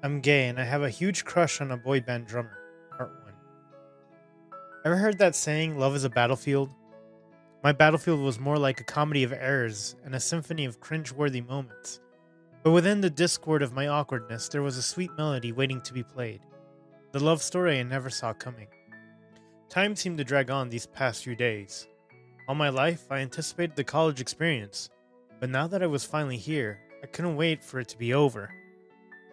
I'm gay and I have a huge crush on a boy band drummer. Part 1. Ever heard that saying, love is a battlefield? My battlefield was more like a comedy of errors and a symphony of cringe-worthy moments. But within the discord of my awkwardness, there was a sweet melody waiting to be played. The love story I never saw coming. Time seemed to drag on these past few days. All my life, I anticipated the college experience, but now that I was finally here, I couldn't wait for it to be over.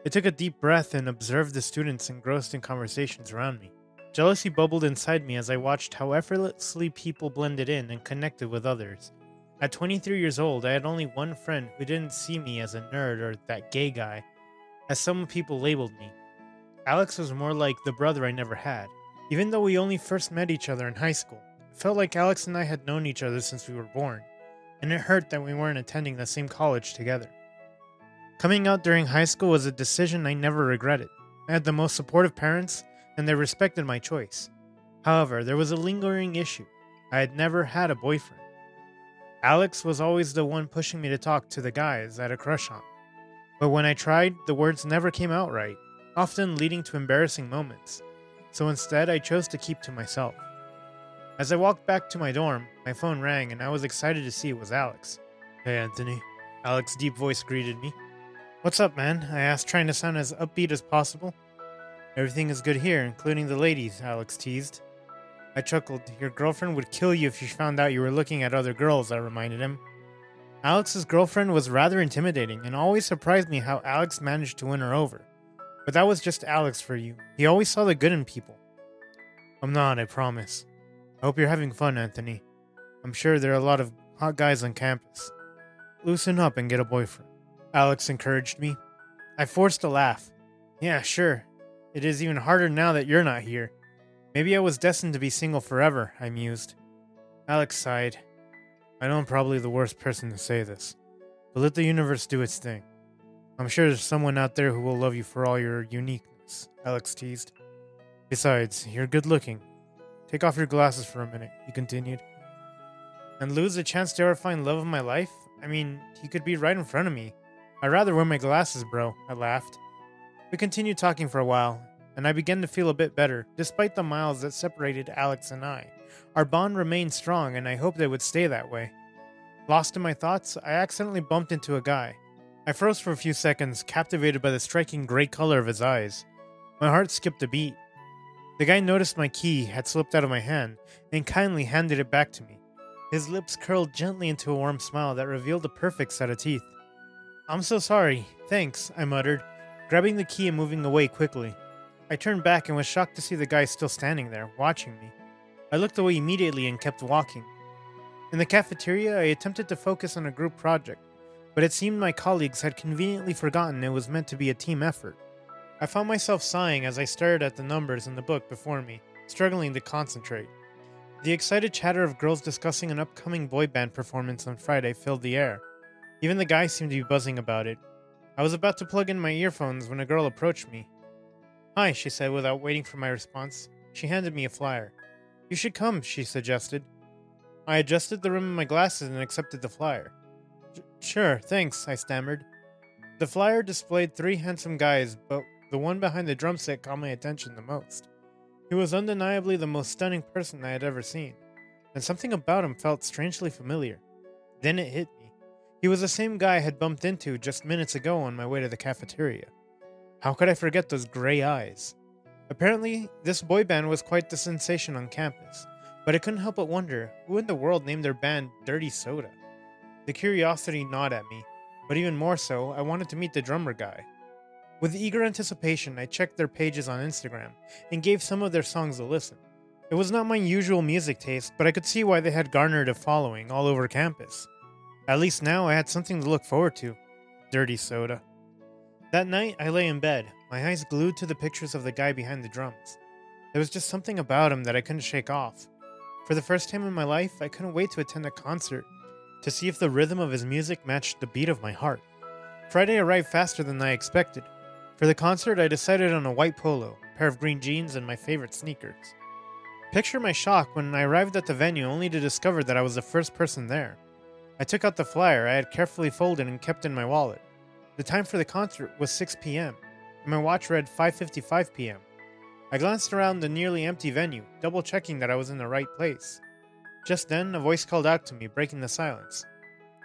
I took a deep breath and observed the students engrossed in conversations around me. Jealousy bubbled inside me as I watched how effortlessly people blended in and connected with others. At 23 years old, I had only one friend who didn't see me as a nerd or that gay guy, as some people labeled me. Alex was more like the brother I never had. Even though we only first met each other in high school, it felt like Alex and I had known each other since we were born, and it hurt that we weren't attending the same college together. Coming out during high school was a decision I never regretted. I had the most supportive parents, and they respected my choice. However, there was a lingering issue. I had never had a boyfriend. Alex was always the one pushing me to talk to the guys I had a crush on. But when I tried, the words never came out right, often leading to embarrassing moments. So instead, I chose to keep to myself. As I walked back to my dorm, my phone rang and I was excited to see it was Alex. "Hey Anthony," Alex's deep voice greeted me. "What's up, man?" I asked, trying to sound as upbeat as possible. "Everything is good here, including the ladies," Alex teased. I chuckled. "Your girlfriend would kill you if she found out you were looking at other girls," I reminded him. Alex's girlfriend was rather intimidating and always surprised me how Alex managed to win her over. But that was just Alex for you. He always saw the good in people. "I'm not, I promise. I hope you're having fun, Anthony. I'm sure there are a lot of hot guys on campus. Loosen up and get a boyfriend," Alex encouraged me. I forced a laugh. "Yeah, sure. It is even harder now that you're not here. Maybe I was destined to be single forever," I mused. Alex sighed. "I know I'm probably the worst person to say this, but let the universe do its thing. I'm sure there's someone out there who will love you for all your uniqueness," Alex teased. "Besides, you're good looking. Take off your glasses for a minute," he continued. "And lose the chance to ever find love of my life? I mean, he could be right in front of me. I'd rather wear my glasses, bro," I laughed. We continued talking for a while, and I began to feel a bit better, despite the miles that separated Alex and I. Our bond remained strong, and I hoped it would stay that way. Lost in my thoughts, I accidentally bumped into a guy. I froze for a few seconds, captivated by the striking gray color of his eyes. My heart skipped a beat. The guy noticed my key had slipped out of my hand, and kindly handed it back to me. His lips curled gently into a warm smile that revealed a perfect set of teeth. "I'm so sorry. Thanks," I muttered, grabbing the key and moving away quickly. I turned back and was shocked to see the guy still standing there, watching me. I looked away immediately and kept walking. In the cafeteria, I attempted to focus on a group project, but it seemed my colleagues had conveniently forgotten it was meant to be a team effort. I found myself sighing as I stared at the numbers in the book before me, struggling to concentrate. The excited chatter of girls discussing an upcoming boy band performance on Friday filled the air. Even the guys seemed to be buzzing about it. I was about to plug in my earphones when a girl approached me. "Hi," she said without waiting for my response. She handed me a flyer. "You should come," she suggested. I adjusted the rim of my glasses and accepted the flyer. Sure, thanks," I stammered. The flyer displayed 3 handsome guys, but the one behind the drum set caught my attention the most. He was undeniably the most stunning person I had ever seen, and something about him felt strangely familiar. Then it hit me. He was the same guy I had bumped into just minutes ago on my way to the cafeteria. How could I forget those gray eyes? Apparently, this boy band was quite the sensation on campus, but I couldn't help but wonder, who in the world named their band Dirty Soda? The curiosity gnawed at me, but even more so, I wanted to meet the drummer guy. With eager anticipation, I checked their pages on Instagram and gave some of their songs a listen. It was not my usual music taste, but I could see why they had garnered a following all over campus. At least now I had something to look forward to. Dirty Soda. That night, I lay in bed, my eyes glued to the pictures of the guy behind the drums. There was just something about him that I couldn't shake off. For the first time in my life, I couldn't wait to attend a concert, to see if the rhythm of his music matched the beat of my heart. Friday arrived faster than I expected. For the concert, I decided on a white polo, a pair of green jeans, and my favorite sneakers. Picture my shock when I arrived at the venue only to discover that I was the first person there. I took out the flyer I had carefully folded and kept in my wallet. The time for the concert was 6 p.m. and my watch read 5:55 p.m. I glanced around the nearly empty venue, double-checking that I was in the right place. Just then, a voice called out to me, breaking the silence.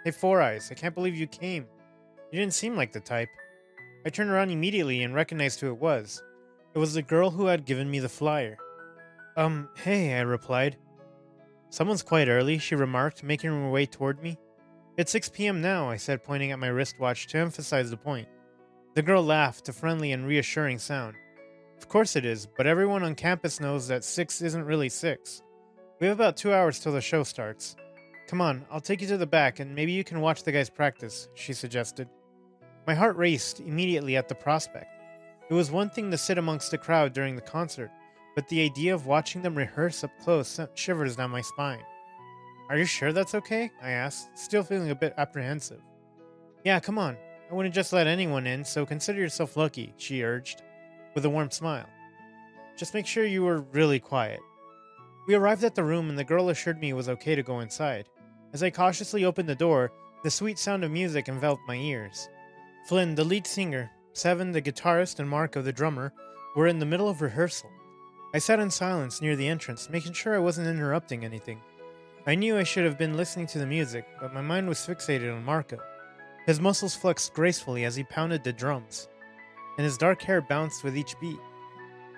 "Hey, Four Eyes, I can't believe you came. You didn't seem like the type." I turned around immediately and recognized who it was. It was the girl who had given me the flyer. Hey, I replied. "Someone's quite early," she remarked, making her way toward me. "It's 6 p.m. now," I said, pointing at my wristwatch to emphasize the point. The girl laughed, a friendly and reassuring sound. "Of course it is, but everyone on campus knows that 6 isn't really 6. We have about 2 hours till the show starts. Come on, I'll take you to the back and maybe you can watch the guys practice," she suggested. My heart raced immediately at the prospect. It was one thing to sit amongst the crowd during the concert, but the idea of watching them rehearse up close sent shivers down my spine. "Are you sure that's okay?" I asked, still feeling a bit apprehensive. "Yeah, come on. I wouldn't just let anyone in, so consider yourself lucky," she urged, with a warm smile. "Just make sure you were really quiet." We arrived at the room and the girl assured me it was okay to go inside. As I cautiously opened the door, the sweet sound of music enveloped my ears. Flinn, the lead singer, Seven, the guitarist, and Marco, the drummer, were in the middle of rehearsal. I sat in silence near the entrance, making sure I wasn't interrupting anything. I knew I should have been listening to the music, but my mind was fixated on Marco. His muscles flexed gracefully as he pounded the drums, and his dark hair bounced with each beat.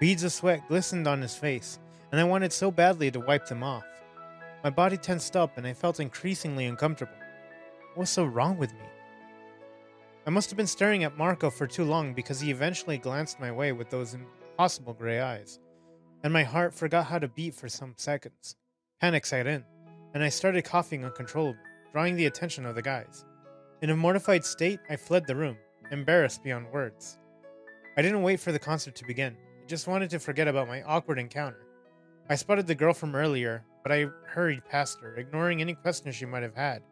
Beads of sweat glistened on his face, and I wanted so badly to wipe them off. My body tensed up, and I felt increasingly uncomfortable. What was so wrong with me? I must have been staring at Marco for too long because he eventually glanced my way with those impossible gray eyes, and my heart forgot how to beat for some seconds. Panic set in, and I started coughing uncontrollably, drawing the attention of the guys. In a mortified state, I fled the room, embarrassed beyond words. I didn't wait for the concert to begin. I just wanted to forget about my awkward encounter. I spotted the girl from earlier, but I hurried past her, ignoring any questions she might have had.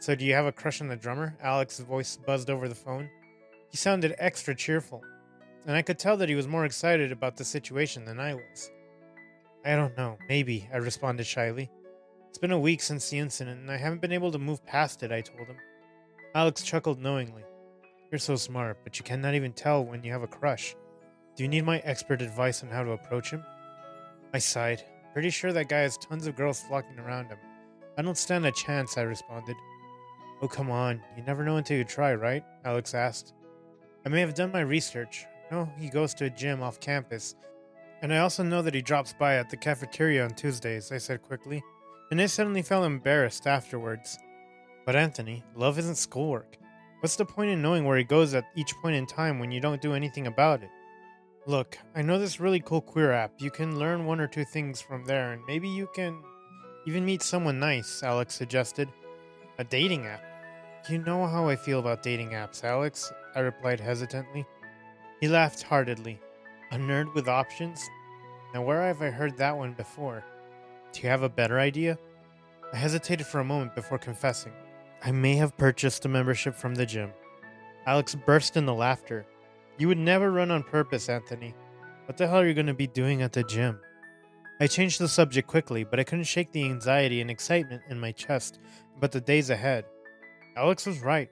"So do you have a crush on the drummer?" Alex's voice buzzed over the phone. He sounded extra cheerful, and I could tell that he was more excited about the situation than I was. "I don't know, maybe," I responded shyly. "It's been a week since the incident, and I haven't been able to move past it," I told him. Alex chuckled knowingly. "You're so smart, but you cannot even tell when you have a crush. Do you need my expert advice on how to approach him?" I sighed. "Pretty sure that guy has tons of girls flocking around him. I don't stand a chance," I responded. "Oh, come on. You never know until you try, right?" Alex asked. "I may have done my research. I know he goes to a gym off campus, and I also know that he drops by at the cafeteria on Tuesdays," I said quickly, and I suddenly felt embarrassed afterwards. "But Anthony, love isn't schoolwork. What's the point in knowing where he goes at each point in time when you don't do anything about it? Look, I know this really cool queer app. You can learn 1 or 2 things from there, and maybe you can even meet someone nice," Alex suggested. "A dating app? You know how I feel about dating apps, Alex," I replied hesitantly. He laughed heartedly. "A nerd with options? Now where have I heard that one before? Do you have a better idea?" I hesitated for a moment before confessing. "I may have purchased a membership from the gym." Alex burst into laughter. "You would never run on purpose, Anthony. What the hell are you going to be doing at the gym?" I changed the subject quickly, but I couldn't shake the anxiety and excitement in my chest about the days ahead. Alex was right.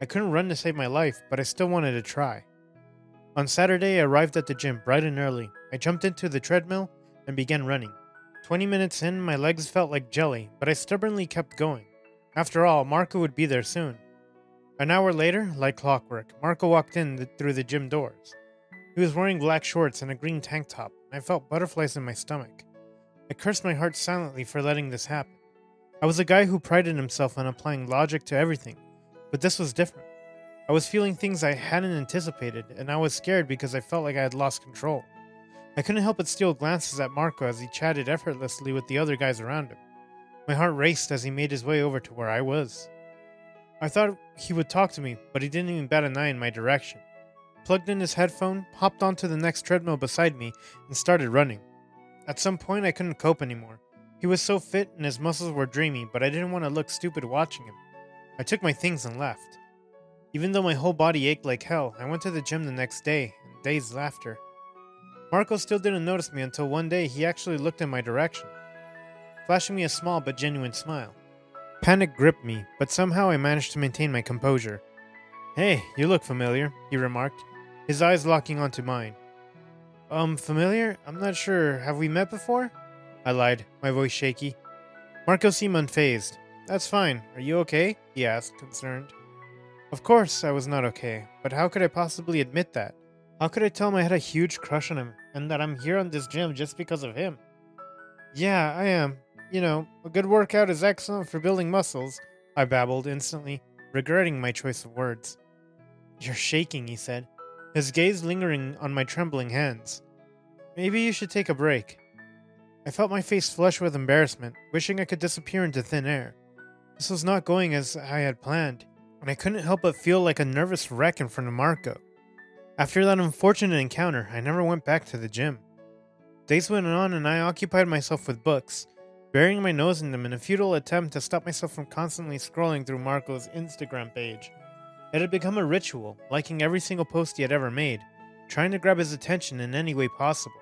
I couldn't run to save my life, but I still wanted to try. On Saturday, I arrived at the gym bright and early. I jumped into the treadmill and began running. 20 minutes in, my legs felt like jelly, but I stubbornly kept going. After all, Marco would be there soon. An hour later, like clockwork, Marco walked in through the gym doors. He was wearing black shorts and a green tank top, and I felt butterflies in my stomach. I cursed my heart silently for letting this happen. I was a guy who prided himself on applying logic to everything, but this was different. I was feeling things I hadn't anticipated, and I was scared because I felt like I had lost control. I couldn't help but steal glances at Marco as he chatted effortlessly with the other guys around him. My heart raced as he made his way over to where I was. I thought he would talk to me, but he didn't even bat an eye in my direction. Plugged in his headphone, hopped onto the next treadmill beside me, and started running. At some point, I couldn't cope anymore. He was so fit and his muscles were dreamy, but I didn't want to look stupid watching him. I took my things and left. Even though my whole body ached like hell, I went to the gym the next day, and days after. Marco still didn't notice me until one day he actually looked in my direction, flashing me a small but genuine smile. Panic gripped me, but somehow I managed to maintain my composure. "Hey, you look familiar," he remarked. his eyes locking onto mine. Familiar? I'm not sure. Have we met before? I lied, my voice shaky. Marco seemed unfazed. That's fine. Are you okay? He asked, concerned. Of course I was not okay, but how could I possibly admit that? How could I tell him I had a huge crush on him, and that I'm here on this gym just because of him? Yeah, I am. You know, a good workout is excellent for building muscles, I babbled instantly, regretting my choice of words. You're shaking, he said, his gaze lingering on my trembling hands. Maybe you should take a break. I felt my face flush with embarrassment, wishing I could disappear into thin air. This was not going as I had planned, and I couldn't help but feel like a nervous wreck in front of Marco. After that unfortunate encounter, I never went back to the gym. Days went on and I occupied myself with books, burying my nose in them in a futile attempt to stop myself from constantly scrolling through Marco's Instagram page. It had become a ritual, liking every single post he had ever made, trying to grab his attention in any way possible.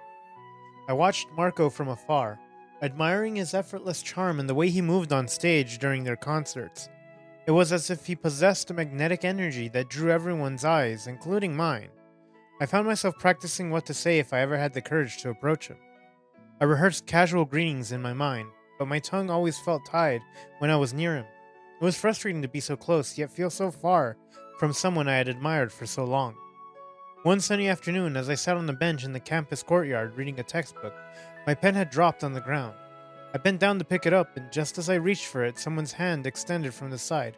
I watched Marco from afar, admiring his effortless charm and the way he moved on stage during their concerts. It was as if he possessed a magnetic energy that drew everyone's eyes, including mine. I found myself practicing what to say if I ever had the courage to approach him. I rehearsed casual greetings in my mind, but my tongue always felt tied when I was near him. It was frustrating to be so close, yet feel so far from someone I had admired for so long. One sunny afternoon, as I sat on the bench in the campus courtyard reading a textbook, my pen had dropped on the ground. I bent down to pick it up, and just as I reached for it, someone's hand extended from the side,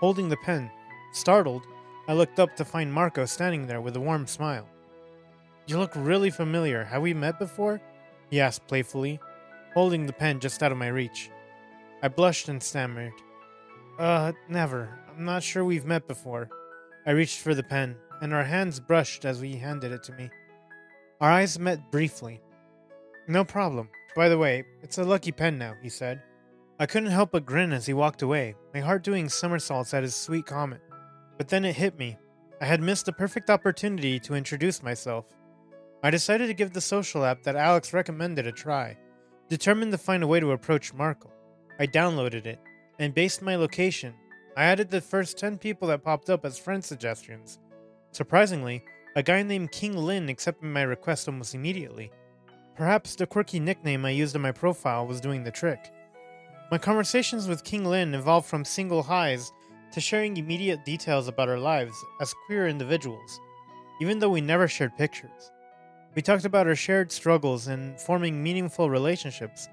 holding the pen. Startled, I looked up to find Marco standing there with a warm smile. You look really familiar. Have we met before? He asked playfully, holding the pen just out of my reach. I blushed and stammered. Never. I'm not sure we've met before. I reached for the pen, and our hands brushed as he handed it to me. Our eyes met briefly. No problem. By the way, it's a lucky pen now, he said. I couldn't help but grin as he walked away, my heart doing somersaults at his sweet comment. But then it hit me. I had missed the perfect opportunity to introduce myself. I decided to give the social app that Alex recommended a try, determined to find a way to approach Marco. I downloaded it, and based my location, I added the first 10 people that popped up as friend suggestions. Surprisingly, a guy named KingLin accepted my request almost immediately. Perhaps the quirky nickname I used in my profile was doing the trick. My conversations with KingLin evolved from single highs to sharing immediate details about our lives as queer individuals, even though we never shared pictures. We talked about our shared struggles and forming meaningful relationships,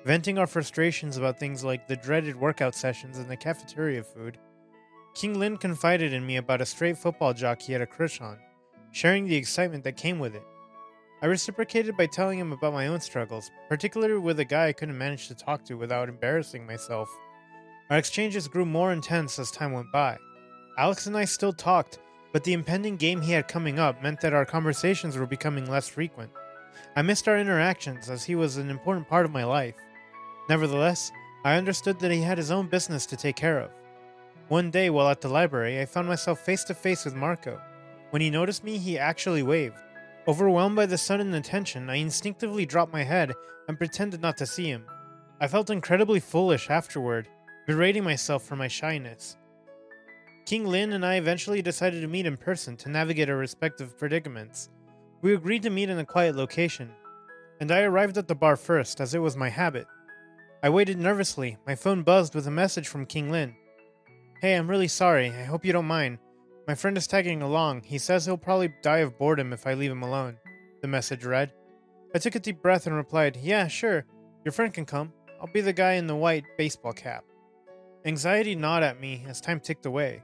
venting our frustrations about things like the dreaded workout sessions and the cafeteria food. KingLin confided in me about a straight football jock he had a crush on, sharing the excitement that came with it. I reciprocated by telling him about my own struggles, particularly with a guy I couldn't manage to talk to without embarrassing myself. Our exchanges grew more intense as time went by. Alex and I still talked, but the impending game he had coming up meant that our conversations were becoming less frequent. I missed our interactions as he was an important part of my life. Nevertheless, I understood that he had his own business to take care of. One day while at the library, I found myself face to face with Marco. When he noticed me, he actually waved. Overwhelmed by the sudden attention, I instinctively dropped my head and pretended not to see him. I felt incredibly foolish afterward, berating myself for my shyness. KingLin and I eventually decided to meet in person to navigate our respective predicaments. We agreed to meet in a quiet location, and I arrived at the bar first, as it was my habit. I waited nervously. My phone buzzed with a message from KingLin. Hey, I'm really sorry. I hope you don't mind. My friend is tagging along. He says he'll probably die of boredom if I leave him alone. The message read. I took a deep breath and replied, Yeah, sure. Your friend can come. I'll be the guy in the white baseball cap. Anxiety gnawed at me as time ticked away.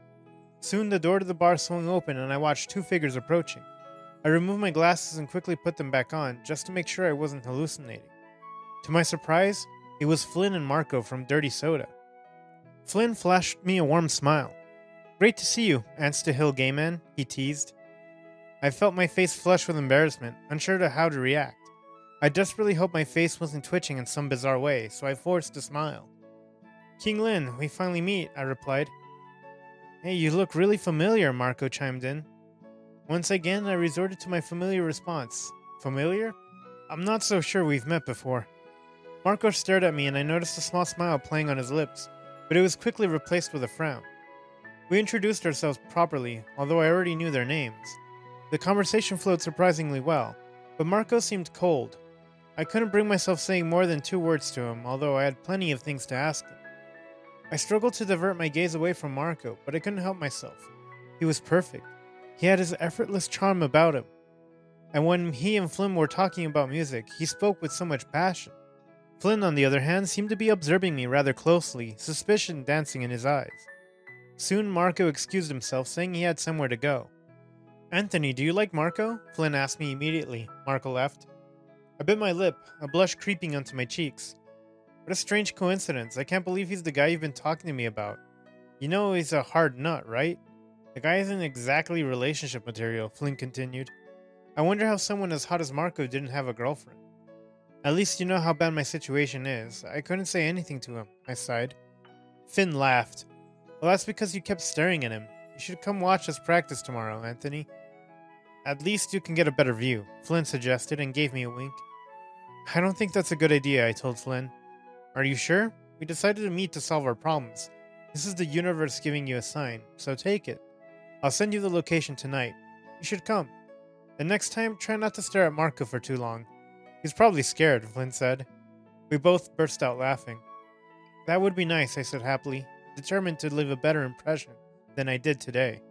Soon the door to the bar swung open and I watched two figures approaching. I removed my glasses and quickly put them back on, just to make sure I wasn't hallucinating. To my surprise, it was Flinn and Marco from Dirty Soda. Flinn flashed me a warm smile. Great to see you, Ants to Hill gay man, he teased. I felt my face flush with embarrassment, unsure to how to react. I desperately hoped my face wasn't twitching in some bizarre way, so I forced a smile. KingLin, we finally meet, I replied. Hey, you look really familiar, Marco chimed in. Once again, I resorted to my familiar response. Familiar? I'm not so sure we've met before. Marco stared at me and I noticed a small smile playing on his lips, but it was quickly replaced with a frown. We introduced ourselves properly, although I already knew their names. The conversation flowed surprisingly well, but Marco seemed cold. I couldn't bring myself saying more than 2 words to him, although I had plenty of things to ask him. I struggled to divert my gaze away from Marco, but I couldn't help myself. He was perfect. He had his effortless charm about him. And when he and Flinn were talking about music, he spoke with so much passion. Flinn, on the other hand, seemed to be observing me rather closely, suspicion dancing in his eyes. Soon Marco excused himself, saying he had somewhere to go. "Anthony, do you like Marco?" Flinn asked me immediately. Marco left. I bit my lip, a blush creeping onto my cheeks. What a strange coincidence. I can't believe he's the guy you've been talking to me about. You know he's a hard nut, right? The guy isn't exactly relationship material, Flinn continued. I wonder how someone as hot as Marco didn't have a girlfriend. At least you know how bad my situation is. I couldn't say anything to him, I sighed. Finn laughed. Well, that's because you kept staring at him. You should come watch us practice tomorrow, Anthony. At least you can get a better view, Flinn suggested and gave me a wink. I don't think that's a good idea, I told Flinn. Are you sure? We decided to meet to solve our problems. This is the universe giving you a sign, so take it. I'll send you the location tonight. You should come. And next time, try not to stare at Marco for too long. He's probably scared, Flinn said. We both burst out laughing. That would be nice, I said happily, determined to leave a better impression than I did today.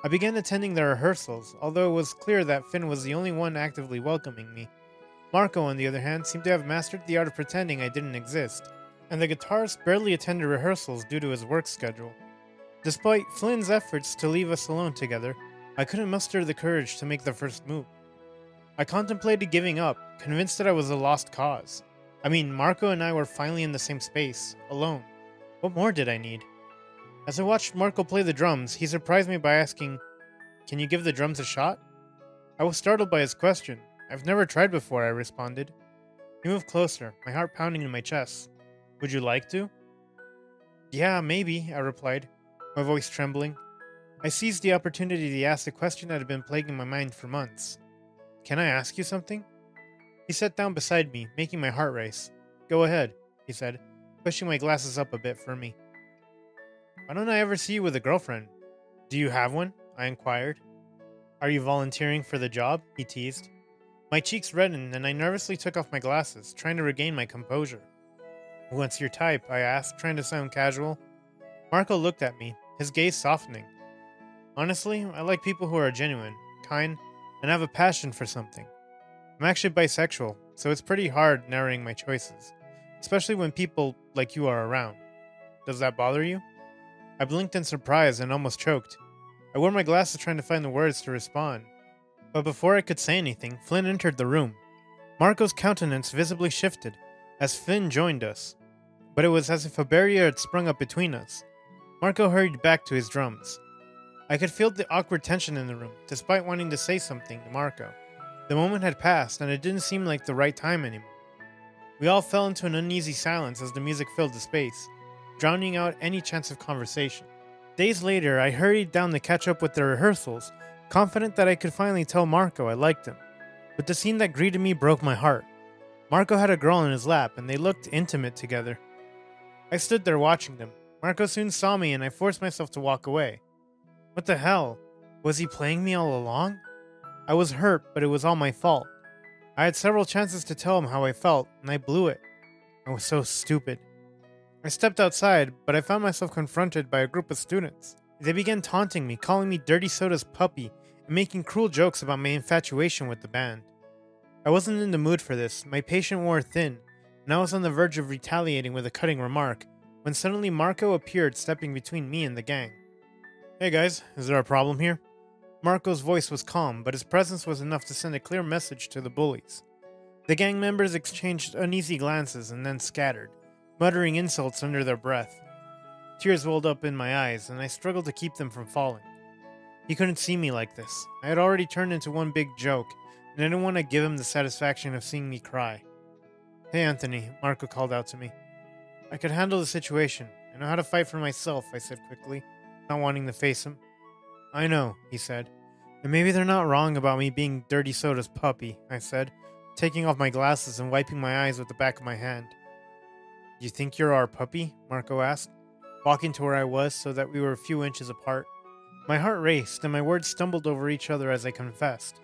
I began attending the rehearsals, although it was clear that Finn was the only one actively welcoming me. Marco, on the other hand, seemed to have mastered the art of pretending I didn't exist, and the guitarist barely attended rehearsals due to his work schedule. Despite Flynn's efforts to leave us alone together, I couldn't muster the courage to make the first move. I contemplated giving up, convinced that I was a lost cause. I mean, Marco and I were finally in the same space, alone. What more did I need? As I watched Marco play the drums, he surprised me by asking, "Can you give the drums a shot?" I was startled by his question. I've never tried before, I responded. He moved closer, my heart pounding in my chest. Would you like to? Yeah, maybe, I replied, my voice trembling. I seized the opportunity to ask the question that had been plaguing my mind for months. Can I ask you something? He sat down beside me, making my heart race. Go ahead, he said, pushing my glasses up a bit for me. Why don't I ever see you with a girlfriend? Do you have one? I inquired. Are you volunteering for the job? He teased. My cheeks reddened and I nervously took off my glasses, trying to regain my composure. What's your type? I asked, trying to sound casual. Marco looked at me, his gaze softening. Honestly, I like people who are genuine, kind, and have a passion for something. I'm actually bisexual, so it's pretty hard narrowing my choices, especially when people like you are around. Does that bother you? I blinked in surprise and almost choked. I wore my glasses trying to find the words to respond. But before I could say anything, Flinn entered the room. Marco's countenance visibly shifted as Flinn joined us, but it was as if a barrier had sprung up between us. Marco hurried back to his drums. I could feel the awkward tension in the room, despite wanting to say something to Marco. The moment had passed, and it didn't seem like the right time anymore. We all fell into an uneasy silence as the music filled the space, drowning out any chance of conversation. Days later, I hurried down to catch up with the rehearsals, confident that I could finally tell Marco I liked him. But the scene that greeted me broke my heart. Marco had a girl in his lap, and they looked intimate together. I stood there watching them. Marco soon saw me, and I forced myself to walk away. What the hell? Was he playing me all along? I was hurt, but it was all my fault. I had several chances to tell him how I felt, and I blew it. I was so stupid. I stepped outside, but I found myself confronted by a group of students. They began taunting me, calling me Dirty Soda's puppy, and making cruel jokes about my infatuation with the band. I wasn't in the mood for this, my patience wore thin, and I was on the verge of retaliating with a cutting remark, when suddenly Marco appeared, stepping between me and the gang. Hey guys, is there a problem here? Marco's voice was calm, but his presence was enough to send a clear message to the bullies. The gang members exchanged uneasy glances and then scattered, muttering insults under their breath. Tears welled up in my eyes, and I struggled to keep them from falling. He couldn't see me like this. I had already turned into one big joke, and I didn't want to give him the satisfaction of seeing me cry. Hey Anthony, Marco called out to me. I could handle the situation. I know how to fight for myself, I said quickly, not wanting to face him. I know, he said. And maybe they're not wrong about me being Dirty Soda's puppy, I said, taking off my glasses and wiping my eyes with the back of my hand. You think you're our puppy? Marco asked, walking to where I was so that we were a few inches apart. My heart raced, and my words stumbled over each other as I confessed.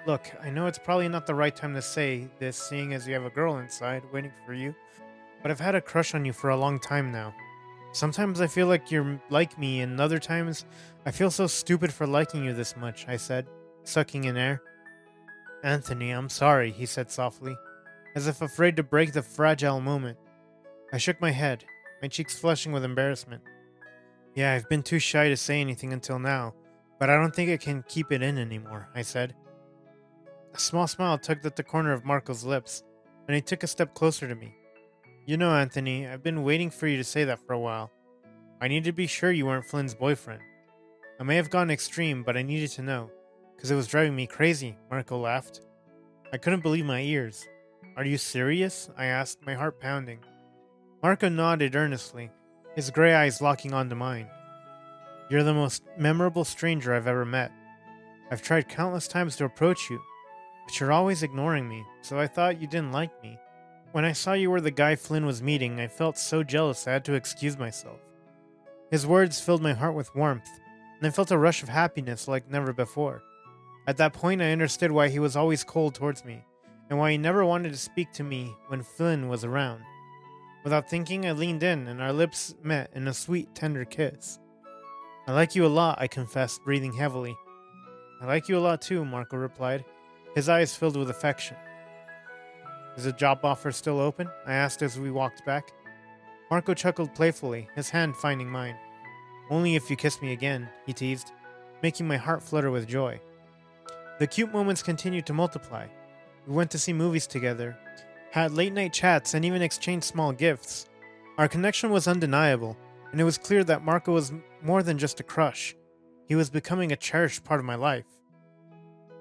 Look, I know it's probably not the right time to say this, seeing as you have a girl inside waiting for you, but I've had a crush on you for a long time now. Sometimes I feel like you're like me, and other times I feel so stupid for liking you this much, I said, sucking in air. Anthony, I'm sorry, he said softly, as if afraid to break the fragile moment. I shook my head, my cheeks flushing with embarrassment. Yeah, I've been too shy to say anything until now, but I don't think I can keep it in anymore, I said. A small smile tugged at the corner of Marco's lips, and he took a step closer to me. You know, Anthony, I've been waiting for you to say that for a while. I needed to be sure you weren't Flynn's boyfriend. I may have gone extreme, but I needed to know, because it was driving me crazy, Marco laughed. I couldn't believe my ears. Are you serious? I asked, my heart pounding. Marco nodded earnestly, his gray eyes locking onto mine. You're the most memorable stranger I've ever met. I've tried countless times to approach you, but you're always ignoring me, so I thought you didn't like me. When I saw you were the guy Flynn was meeting, I felt so jealous I had to excuse myself. His words filled my heart with warmth, and I felt a rush of happiness like never before. At that point, I understood why he was always cold towards me, and why he never wanted to speak to me when Flynn was around. Without thinking, I leaned in, and our lips met in a sweet, tender kiss. I like you a lot, I confessed, breathing heavily. I like you a lot too, Marco replied, his eyes filled with affection. Is the job offer still open? I asked as we walked back. Marco chuckled playfully, his hand finding mine. Only if you kiss me again, he teased, making my heart flutter with joy. The cute moments continued to multiply. We went to see movies together, had late-night chats, and even exchanged small gifts. Our connection was undeniable, and it was clear that Marco was more than just a crush. He was becoming a cherished part of my life.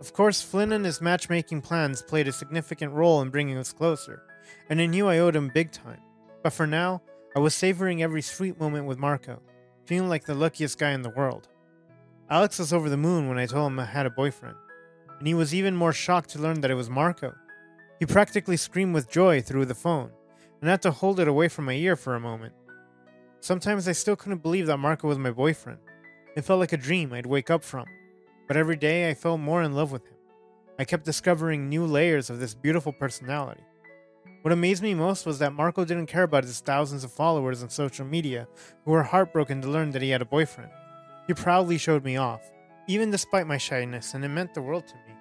Of course, Flynn and his matchmaking plans played a significant role in bringing us closer, and I knew I owed him big time. But for now, I was savoring every sweet moment with Marco, feeling like the luckiest guy in the world. Alex was over the moon when I told him I had a boyfriend, and he was even more shocked to learn that it was Marco. He practically screamed with joy through the phone, and had to hold it away from my ear for a moment. Sometimes I still couldn't believe that Marco was my boyfriend. It felt like a dream I'd wake up from. But every day I fell more in love with him. I kept discovering new layers of this beautiful personality. What amazed me most was that Marco didn't care about his thousands of followers on social media who were heartbroken to learn that he had a boyfriend. He proudly showed me off, even despite my shyness, and it meant the world to me.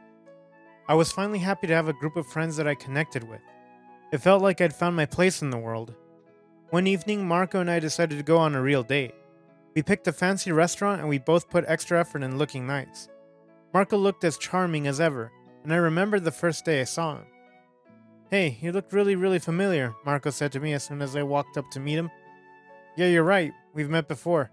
I was finally happy to have a group of friends that I connected with. It felt like I'd found my place in the world. One evening, Marco and I decided to go on a real date. We picked a fancy restaurant and we both put extra effort in looking nice. Marco looked as charming as ever, and I remembered the first day I saw him. Hey, you look really familiar, Marco said to me as soon as I walked up to meet him. Yeah, you're right. We've met before.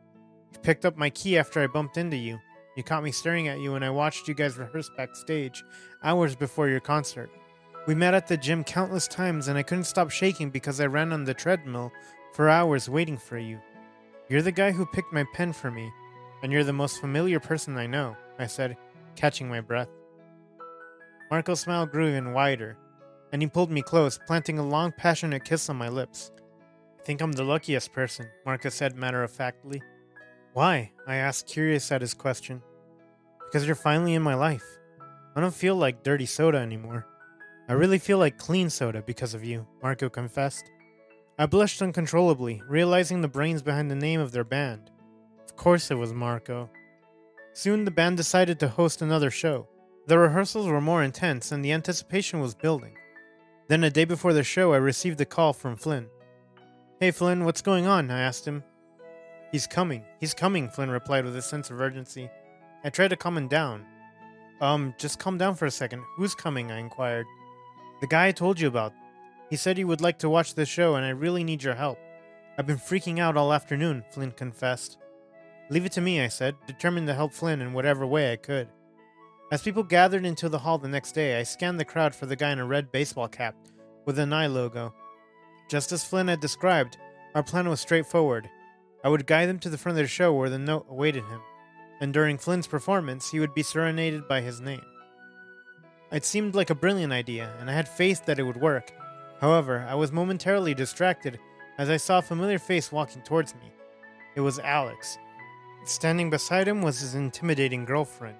You picked up my key after I bumped into you. You caught me staring at you and I watched you guys rehearse backstage hours before your concert. We met at the gym countless times and I couldn't stop shaking because I ran on the treadmill for hours waiting for you. You're the guy who picked my pen for me, and you're the most familiar person I know, I said, catching my breath. Marco's smile grew even wider, and he pulled me close, planting a long, passionate kiss on my lips. I think I'm the luckiest person, Marco said matter-of-factly. Why? I asked, curious at his question. Because you're finally in my life. I don't feel like dirty soda anymore. I really feel like clean soda because of you, Marco confessed. I blushed uncontrollably, realizing the brains behind the name of their band. Of course it was Marco. Soon the band decided to host another show. The rehearsals were more intense and the anticipation was building. Then a day before the show, I received a call from Flynn. Hey Flynn, what's going on? I asked him. He's coming, Flynn replied with a sense of urgency. I tried to calm him down. Just calm down for a second. Who's coming? I inquired. The guy I told you about. He said he would like to watch the show and I really need your help. I've been freaking out all afternoon, Flynn confessed. Leave it to me, I said, determined to help Flynn in whatever way I could. As people gathered into the hall the next day, I scanned the crowd for the guy in a red baseball cap with an eye logo. Just as Flynn had described, our plan was straightforward. I would guide them to the front of the show where the note awaited him, and during Flynn's performance, he would be serenaded by his name. It seemed like a brilliant idea, and I had faith that it would work. However, I was momentarily distracted as I saw a familiar face walking towards me. It was Alex. Standing beside him was his intimidating girlfriend.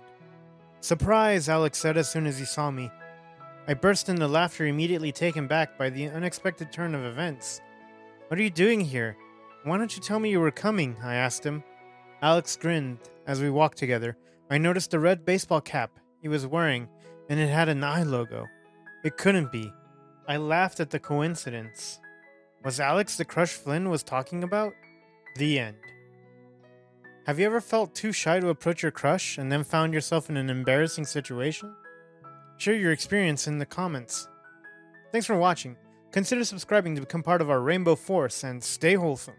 "Surprise!" Alex said as soon as he saw me. I burst into laughter, immediately taken back by the unexpected turn of events. "What are you doing here? Why don't you tell me you were coming?" I asked him. Alex grinned as we walked together. I noticed the red baseball cap he was wearing, and it had an eye logo. It couldn't be. I laughed at the coincidence. Was Alex the crush Flynn was talking about? The end. Have you ever felt too shy to approach your crush and then found yourself in an embarrassing situation? Share your experience in the comments. Thanks for watching. Consider subscribing to become part of our Rainbow Force and stay wholesome.